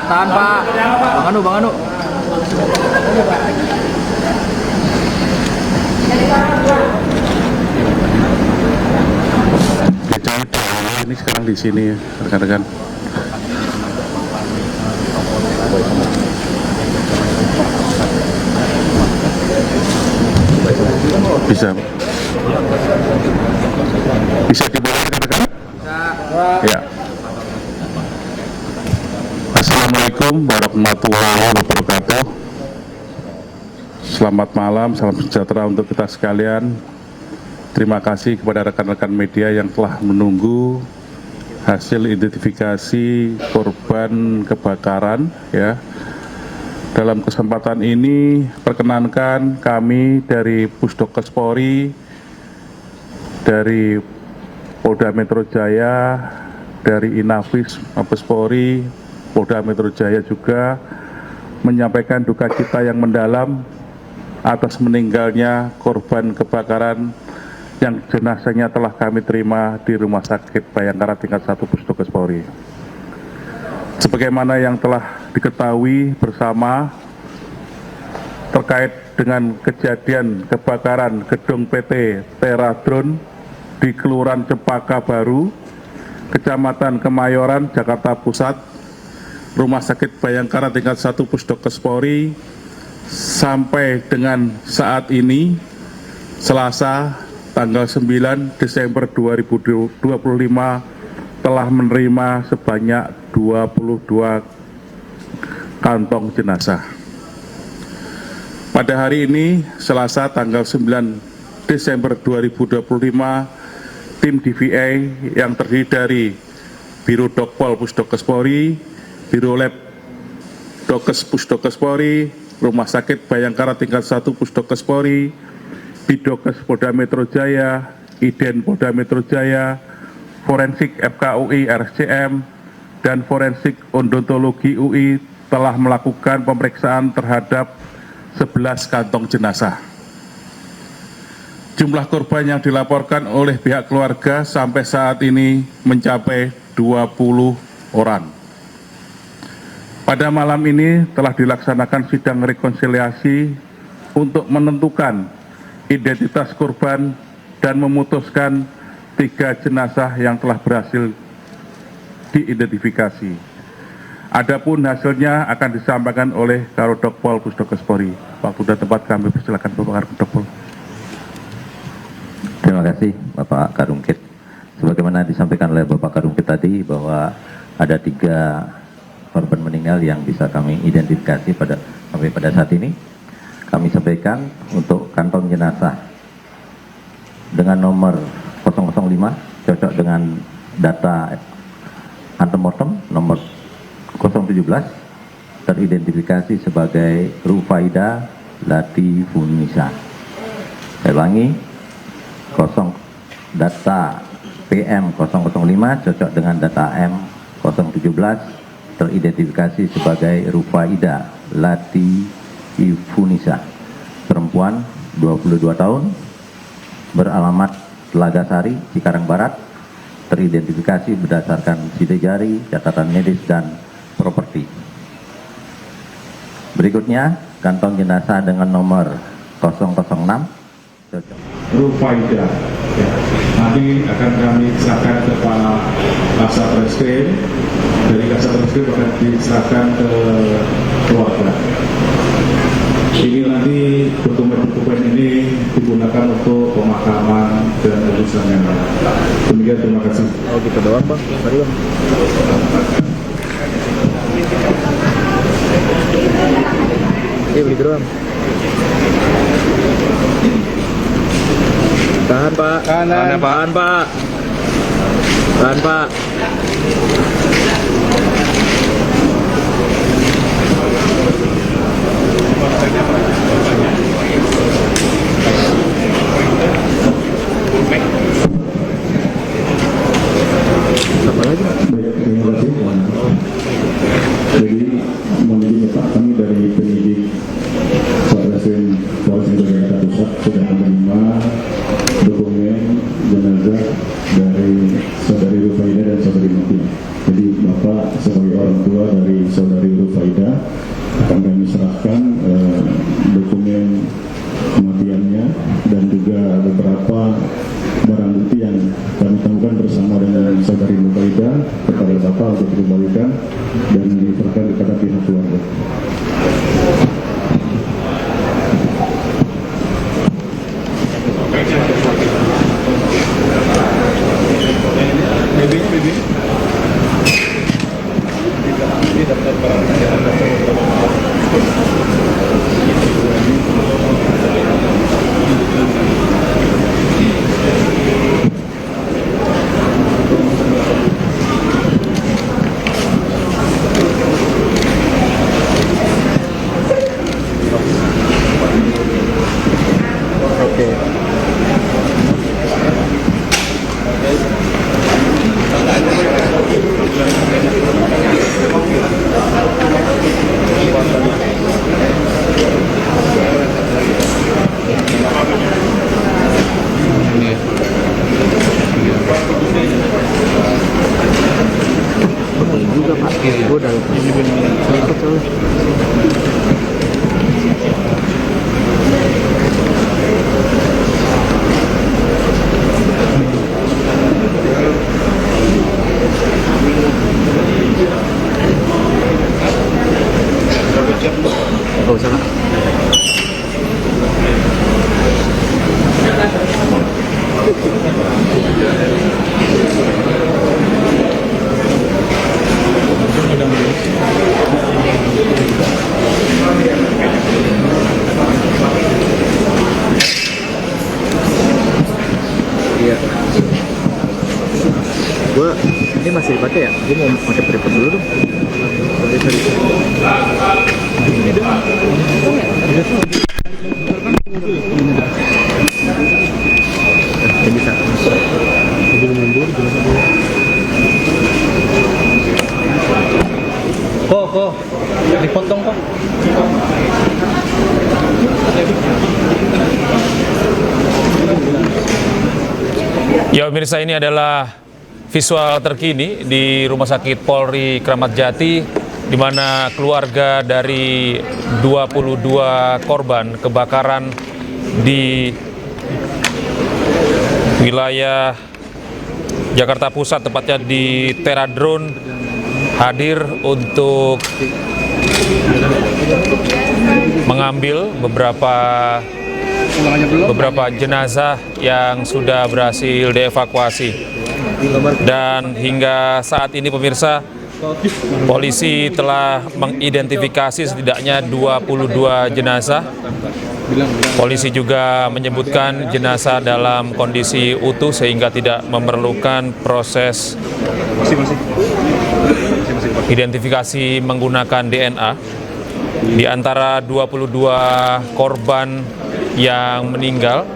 tahan Pak. Bang Anu. Ini sekarang di sini ya, rekan-rekan. Bisa dimulai rekan-rekan? Ya. Assalamualaikum warahmatullahi wabarakatuh. Selamat malam, salam sejahtera untuk kita sekalian. Terima kasih kepada rekan-rekan media yang telah menunggu hasil identifikasi korban kebakaran ya. Dalam kesempatan ini perkenankan kami dari Pusdokes Polri, dari Polda Metro Jaya, dari Inafis Mabes Polri, Polda Metro Jaya juga menyampaikan duka cita yang mendalam atas meninggalnya korban kebakaran yang jenazahnya telah kami terima di Rumah Sakit Bayangkara tingkat 1 Pusdokes Polri. Sebagaimana yang telah diketahui bersama terkait dengan kejadian kebakaran gedung PT Teradron di Kelurahan Cempaka Baru, Kecamatan Kemayoran, Jakarta Pusat, Rumah Sakit Bayangkara tingkat 1 Pusdokes Polri sampai dengan saat ini Selasa tanggal 9 Desember 2025 telah menerima sebanyak 22 kantong jenazah. Pada hari ini, Selasa tanggal 9 Desember 2025, tim DVI yang terdiri dari Biro Dokpol Pusdokes Polri, Biro Lab Dokes Pusdokes Polri, Rumah Sakit Bayangkara tingkat 1 Pusdokes Polri, Bidokes Polda Metro Jaya, Iden Polda Metro Jaya, Forensik FKUI RSCM, dan Forensik Odontologi UI telah melakukan pemeriksaan terhadap 11 kantong jenazah. Jumlah korban yang dilaporkan oleh pihak keluarga sampai saat ini mencapai 20 orang. Pada malam ini telah dilaksanakan sidang rekonsiliasi untuk menentukan identitas korban dan memutuskan 3 jenazah yang telah berhasil diidentifikasi. Adapun hasilnya akan disampaikan oleh Karodokpol Pusdokes Polri. Waktu dan tempat kami persilakan Bapak Karodokpol. Terima kasih Bapak Karungkit. Sebagaimana disampaikan oleh Bapak Karungkit tadi bahwa ada 3 korban meninggal yang bisa kami identifikasi sampai pada saat ini. Kami sampaikan untuk kantong jenazah dengan nomor 005 cocok dengan data antemortem nomor 017 teridentifikasi sebagai Rufaida Latifunisa. Saya ulangi, data PM 005 cocok dengan data M 017 teridentifikasi sebagai Rufaida Latifunisa, perempuan 22 tahun, beralamat Telaga Sari, Cikarang Barat, teridentifikasi berdasarkan sidik jari, catatan medis, dan properti. Berikutnya, kantong jenazah dengan nomor 006. Rufaida. Ya. Nanti akan kami serahkan ke Pak Kasat Reskrim. Dari Kasat Reskrim akan diserahkan ke keluarga. Ini nanti dokumen-dokumen ini digunakan untuk pemakaman dan urusan yang lain. Demikian, terima kasih. Oh gitu doang Bang, mari Bang. Begitu doang. Tahan Pak. Tahan Pak. Tahan Pak. Apa lagi? Baik, terima kasih. Jadi, mohon izin Pak, kami dari penyidik Satreskrim Polres Metro Jakarta Pusat sudah menerima dokumen jenazah dari saudari Rufaida dan saudari Mutia. sebagai orang tua dari saudari Rufaidah akan kami serahkan dokumen kematiannya dan juga beberapa barang bukti yang kami temukan bersama dengan saudari Rufaidah kepada Bapak untuk dikembalikan dan diserahkan kepada pihak keluarga. Ini masih dipakai ya? Gue mau pakai tripod dulu dong. Ini bisa. Mobil mundur, kok dipotong kok. Ya pemirsa, ini adalah visual terkini di Rumah Sakit Polri Kramat Jati, di mana keluarga dari 22 korban kebakaran di wilayah Jakarta Pusat, tepatnya di Teradron, hadir untuk mengambil beberapa jenazah yang sudah berhasil dievakuasi. Dan hingga saat ini pemirsa, polisi telah mengidentifikasi setidaknya 22 jenazah. Polisi juga menyebutkan jenazah dalam kondisi utuh sehingga tidak memerlukan proses identifikasi menggunakan DNA. Di antara 22 korban yang meninggal,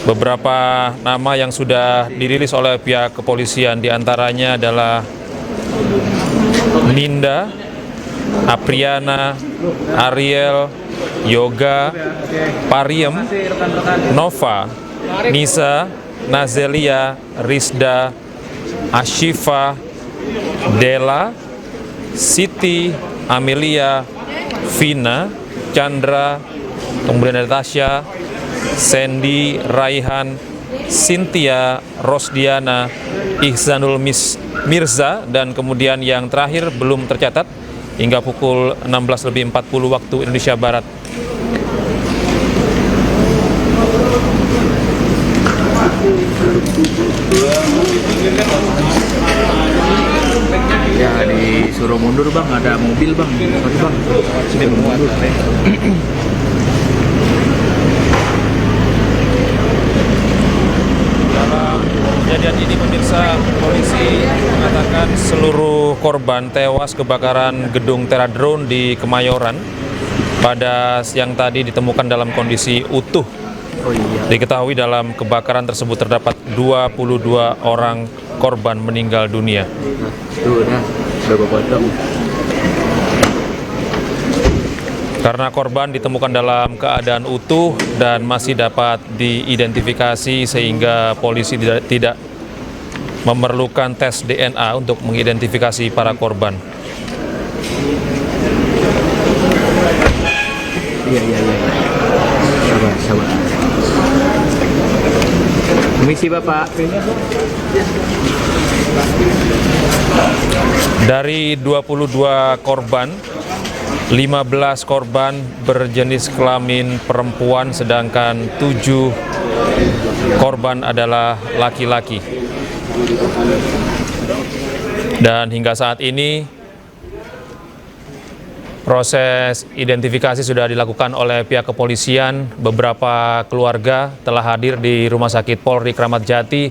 beberapa nama yang sudah dirilis oleh pihak kepolisian, diantaranya adalah Ninda, Apriana, Ariel, Yoga, Pariem, Nova, Nisa, Nazelia, Rizda, Ashifa, Dela, Siti, Amelia, Vina, Chandra, kemudian ada Tasya, Sandy, Raihan, Cynthia, Rosdiana, Ihsanul Mirza, dan kemudian yang terakhir belum tercatat hingga pukul 16.40 waktu Indonesia Barat. Ya disuruh mundur bang, ada mobil bang. Bang, sini mundur. Kejadian ini pemirsa, polisi mengatakan seluruh korban tewas kebakaran gedung Teradron di Kemayoran pada siang tadi ditemukan dalam kondisi utuh. Oh iya. Diketahui dalam kebakaran tersebut terdapat 22 orang korban meninggal dunia. Tuh udah potong. Karena korban ditemukan dalam keadaan utuh dan masih dapat diidentifikasi, sehingga polisi tidak memerlukan tes DNA untuk mengidentifikasi para korban. Iya. Sabar. Permisi Bapak. Dari 22 korban, 15 korban berjenis kelamin perempuan, sedangkan 7 korban adalah laki-laki. Dan hingga saat ini proses identifikasi sudah dilakukan oleh pihak kepolisian. Beberapa keluarga telah hadir di Rumah Sakit Polri Kramat Jati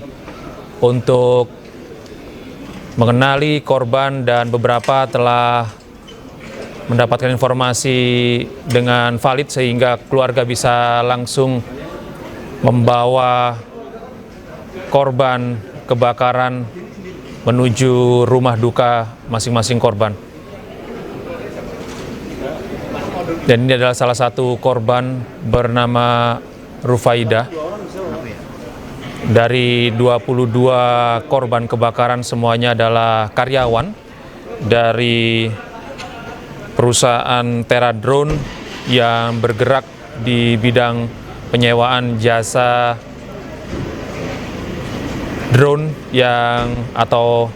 untuk mengenali korban, dan beberapa telah mendapatkan informasi dengan valid sehingga keluarga bisa langsung membawa korban kebakaran menuju rumah duka masing-masing korban. Dan ini adalah salah satu korban bernama Rufaidah. Dari 22 korban kebakaran semuanya adalah karyawan dari perusahaan Teradrone yang bergerak di bidang penyewaan jasa drone atau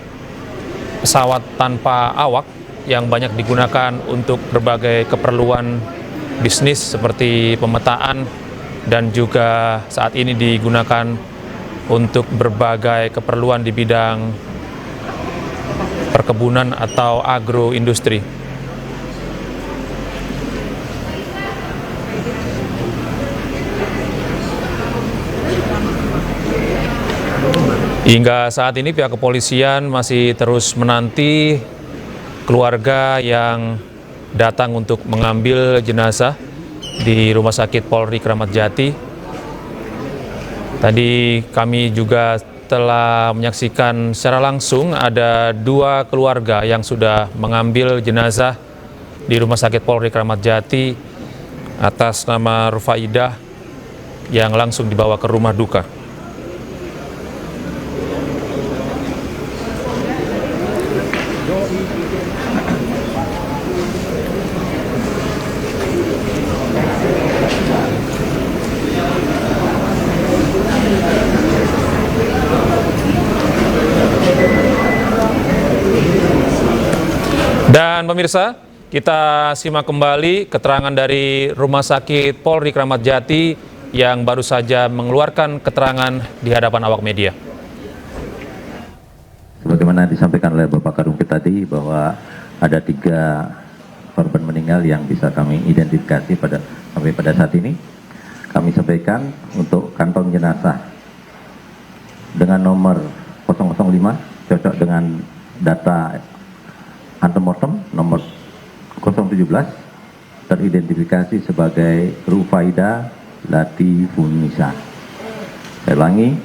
pesawat tanpa awak yang banyak digunakan untuk berbagai keperluan bisnis seperti pemetaan, dan juga saat ini digunakan untuk berbagai keperluan di bidang perkebunan atau agroindustri. Hingga saat ini pihak kepolisian masih terus menanti keluarga yang datang untuk mengambil jenazah di Rumah Sakit Polri Kramat Jati. Tadi kami juga telah menyaksikan secara langsung ada 2 keluarga yang sudah mengambil jenazah di Rumah Sakit Polri Kramat Jati atas nama Rufaidah yang langsung dibawa ke rumah duka. Dan pemirsa, kita simak kembali keterangan dari Rumah Sakit Polri Kramat Jati yang baru saja mengeluarkan keterangan di hadapan awak media. Sebagaimana disampaikan oleh Bapak Kadungkit tadi bahwa ada 3 korban meninggal yang bisa kami identifikasi sampai pada saat ini. Kami sampaikan untuk kantong jenazah dengan nomor 005 cocok dengan data antemortem nomor 017 teridentifikasi sebagai Rufaidah Latifunisa. Saya ulangi,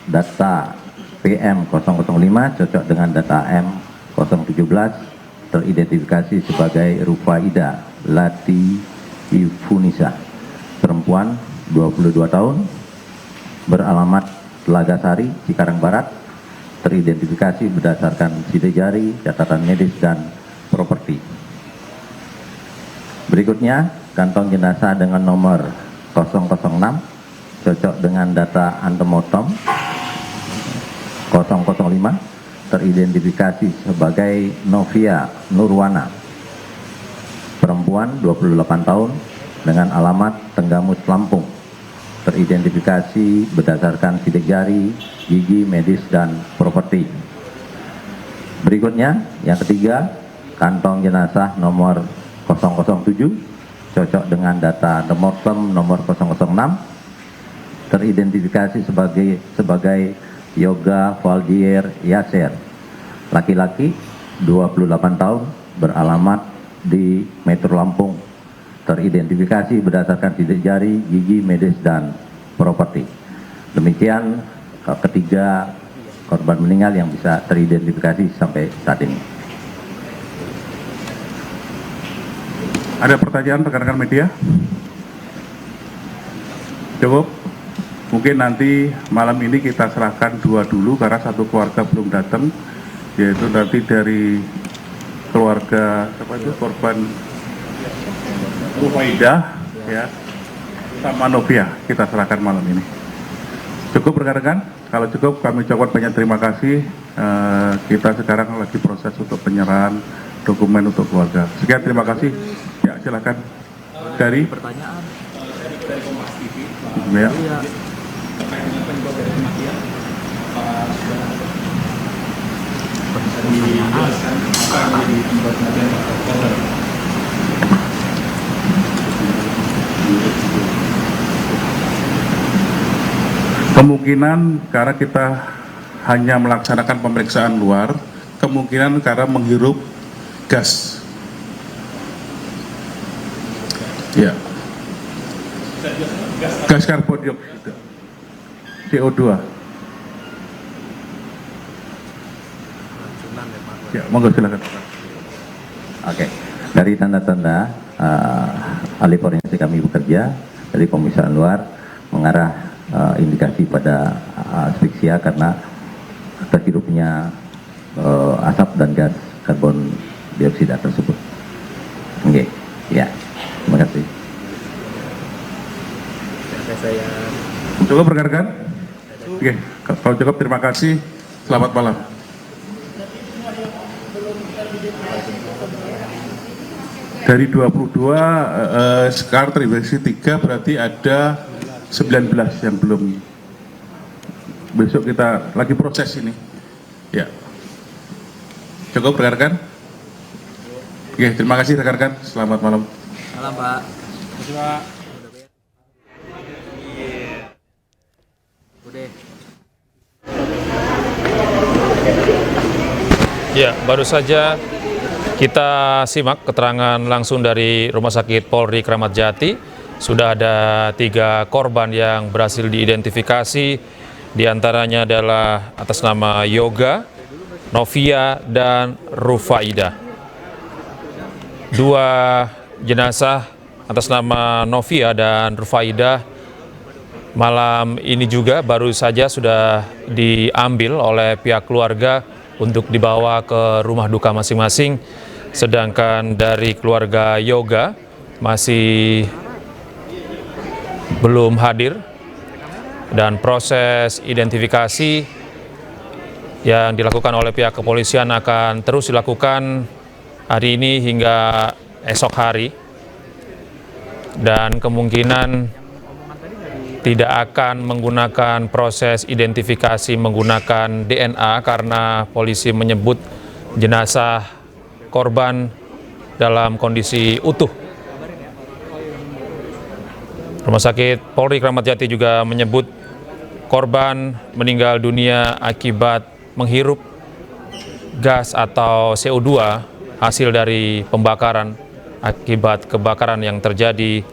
data PM 005 cocok dengan data M 017 teridentifikasi sebagai Rufaidah Latifunisa, perempuan 22 tahun, beralamat Telagasari, Cikarang Barat, teridentifikasi berdasarkan sidik jari, catatan medis, dan properti. Berikutnya, kantong jenazah dengan nomor 006 cocok dengan data antemortem 005 teridentifikasi sebagai Novia Nurwana, perempuan 28 tahun dengan alamat Tenggamus, Lampung, teridentifikasi berdasarkan sidik jari, gigi, medis, dan properti. Berikutnya, yang ketiga, kantong jenazah nomor 007 cocok dengan data antemortem nomor 006 teridentifikasi sebagai Yoga Valdier Yasser, laki-laki 28 tahun, beralamat di Metro Lampung, teridentifikasi berdasarkan sidik jari, gigi, medis, dan properti. Demikian ketiga korban meninggal yang bisa teridentifikasi sampai saat ini. Ada pertanyaan rekan-rekan media? Cukup? Mungkin nanti malam ini kita serahkan 2 dulu karena 1 keluarga belum datang, yaitu nanti dari keluarga korban Rufaidah ya sama Novia kita serahkan malam ini. Cukup rekan-rekan? Kalau cukup kami ucapkan banyak terima kasih. Kita sekarang lagi proses untuk penyerahan dokumen untuk keluarga. Sekian, terima kasih. Ya, silakan. Dari Pertanyaan. ya. Kemungkinan karena kita hanya melaksanakan pemeriksaan luar, kemungkinan karena menghirup gas. Ya. Gas karbon dioksida. CO2. Ya, monggo silakan. Oke, dari tanda-tanda ahli forensik kami bekerja dari pemeriksaan luar mengarah indikasi pada asfiksia karena terhirupnya asap dan gas karbon dioksida tersebut. Oke, ya, terima kasih. Cukup rekan-rekan? Oke, kalau cukup terima kasih. Selamat malam. Dari 22 sekarang terverifikasi 3 berarti ada 19 yang belum. Besok kita lagi proses ini. Ya. Cukup rekan-rekan? Oke, terima kasih rekan-rekan. Selamat malam. Malam, Pak. Udah. Ya, baru saja kita simak keterangan langsung dari Rumah Sakit Polri Kramat Jati. Sudah ada 3 korban yang berhasil diidentifikasi. Di antaranya adalah atas nama Yoga, Novia, dan Rufaidah. 2 jenazah atas nama Novia dan Rufaidah malam ini juga baru saja sudah diambil oleh pihak keluarga untuk dibawa ke rumah duka masing-masing, sedangkan dari keluarga Yoga masih belum hadir dan proses identifikasi yang dilakukan oleh pihak kepolisian akan terus dilakukan hari ini hingga esok hari, dan kemungkinan tidak akan menggunakan proses identifikasi menggunakan DNA karena polisi menyebut jenazah korban dalam kondisi utuh. Rumah Sakit Polri Kramat Jati juga menyebut korban meninggal dunia akibat menghirup gas atau CO2 hasil dari pembakaran akibat kebakaran yang terjadi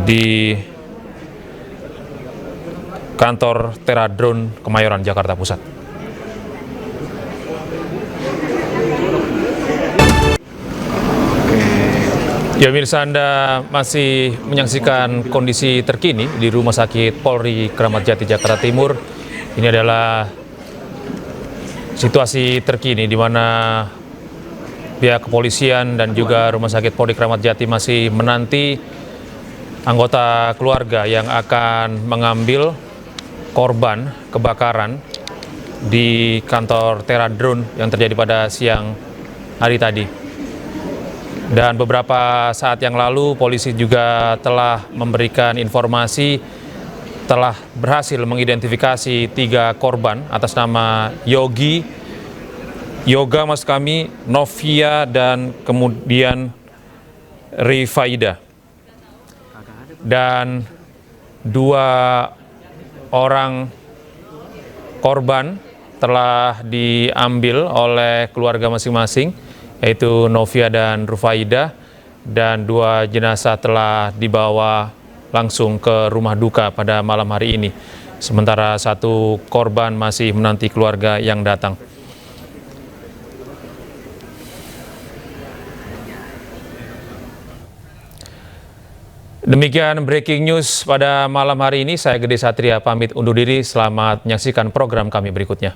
di kantor Teradron Kemayoran, Jakarta Pusat. Ya, pemirsa, Anda masih menyaksikan kondisi terkini di Rumah Sakit Polri Kramat Jati, Jakarta Timur. Ini adalah situasi terkini di mana pihak kepolisian dan juga Rumah Sakit Polri Kramat Jati masih menanti anggota keluarga yang akan mengambil korban kebakaran di kantor Teradron yang terjadi pada siang hari tadi. Dan beberapa saat yang lalu polisi juga telah memberikan informasi telah berhasil mengidentifikasi 3 korban atas nama Yoga maksud kami, Novia, dan kemudian Rufaidah. Dan 2 orang korban telah diambil oleh keluarga masing-masing, yaitu Novia dan Rufaidah, dan 2 jenazah telah dibawa langsung ke rumah duka pada malam hari ini. Sementara 1 korban masih menanti keluarga yang datang. Demikian breaking news pada malam hari ini. Saya Gede Satria pamit undur diri. Selamat menyaksikan program kami berikutnya.